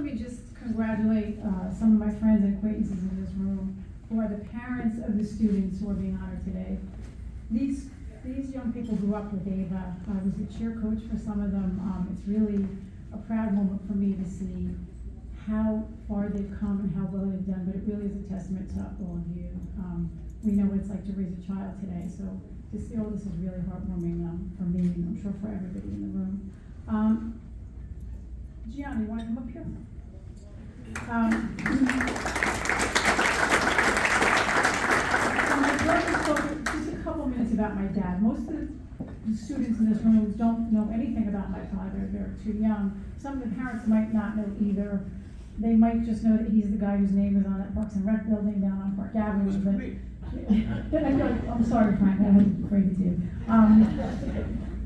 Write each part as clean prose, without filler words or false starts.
me just congratulate some of my friends and acquaintances in this room who are the parents of the students who are being honored today. These young people grew up with Ava. I was the cheer coach for some of them. It's really a proud moment for me to see how far they've come and how well they've done, but it really is a testament to all of you. We know what it's like to raise a child today, so to see all this is really heartwarming for me, and I'm sure for everybody in the room. Gianna, you want to come up here? Just a couple minutes about my dad. Most of the students in this room don't know anything about my father. They're too young. Some of the parents might not know either. They might just know that he's the guy whose name is on that Parks and Rec building down on Park Avenue. But I'm sorry, Frank, I had to break it to you.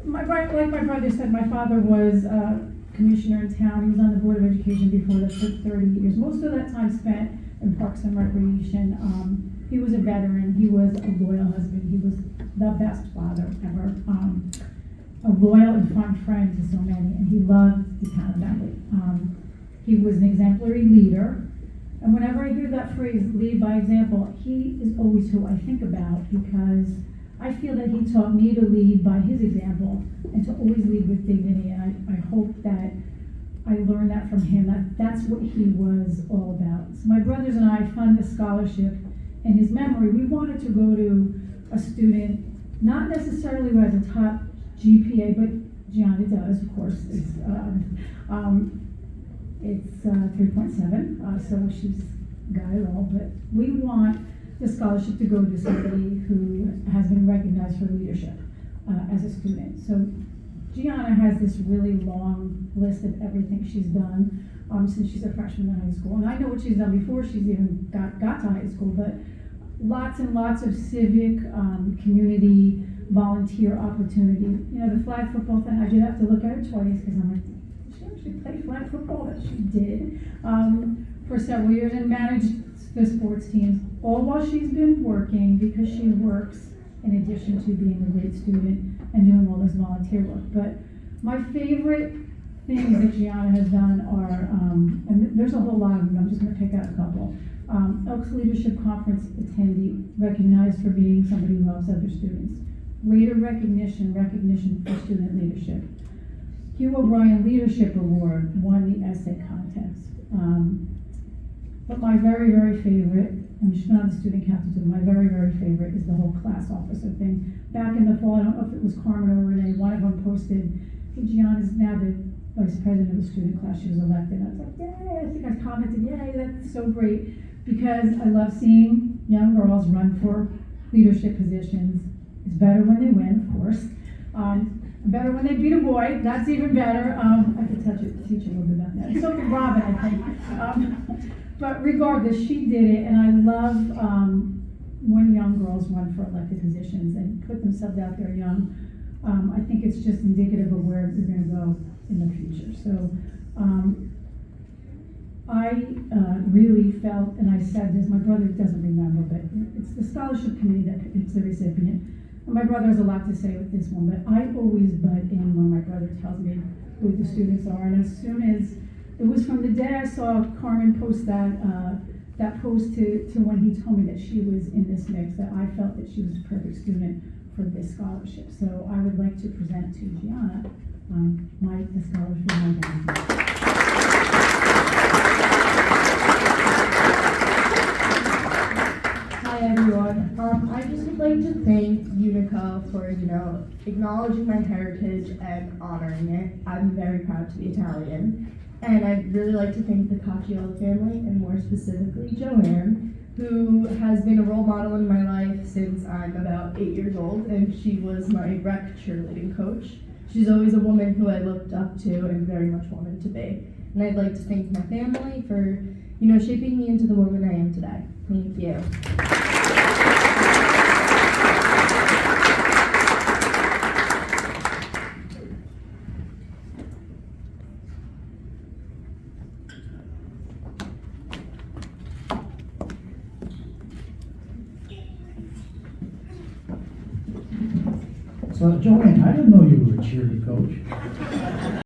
Like my brother said, my father was commissioner in town. He was on the Board of Education before that for 30 years. Most of that time spent in Parks and Recreation. He was a veteran. He was a loyal husband. He was the best father ever. A loyal and fun friend to so many, and he loved the town of Bentley. He was an exemplary leader. And whenever I hear that phrase, lead by example, he is always who I think about, because I feel that he taught me to lead by his example and to always lead with dignity. And I hope that I learned that from him, that's what he was all about. So my brothers and I funded a scholarship in his memory. We wanted to go to a student, not necessarily who has a top GPA, but Gianna does, of course. It's 3.7, so she's got it all. But we want the scholarship to go to somebody who has been recognized for leadership as a student. So Gianna has this really long list of everything she's done since she's a freshman in high school. And I know what she's done before she's even got to high school, but lots and lots of civic, community, volunteer opportunity. You know, the flag football thing, I did have to look at it twice because I'm like, did she actually play flag football? That she did for several years, and managed the sports teams, all while she's been working, because she works in addition to being a great student and doing all this volunteer work. But my favorite things that Gianna has done are, and there's a whole lot of them, I'm just going to pick out a couple. Elks Leadership Conference attendee, recognized for being somebody who helps other students. Later recognition for student leadership. Hugh O'Brien Leadership Award, won the essay contest. But my very, very favorite, she's been on the student council too, my very, very favorite is the whole class officer thing. Back in the fall, I don't know if it was Carmen or Renee, one of them posted, hey, Gianna's now the vice president of the student class, she was elected. I was like, yay, I think I commented, yay, that's so great. Because I love seeing young girls run for leadership positions. It's better when they win, of course. Better when they beat a boy, that's even better. I could teach a little bit about that. So could Robin, I think. But regardless, she did it, and I love when young girls run for elected positions and put themselves out there young. I think it's just indicative of where we're going to go in the future. So I really felt, and I said this, my brother doesn't remember, but it's the scholarship committee that picks the recipient. And my brother has a lot to say with this one, but I always butt in when my brother tells me who the students are. And as soon as, it was from the day I saw Carmen post that post to when he told me that she was in this mix, that I felt that she was a perfect student for this scholarship. So I would like to present to Gianna the scholarship for my dad. Hi everyone. I just would like to thank Unico for, acknowledging my heritage and honoring it. I'm very proud to be Italian. And I'd really like to thank the Cacciolo family, and more specifically Joanne, who has been a role model in my life since I'm about 8 years old, and she was my rec cheerleading coach. She's always a woman who I looked up to and very much wanted to be. And I'd like to thank my family for, shaping me into the woman I am today. Thank you. So, Joanne, I didn't know you were a cheerleading coach.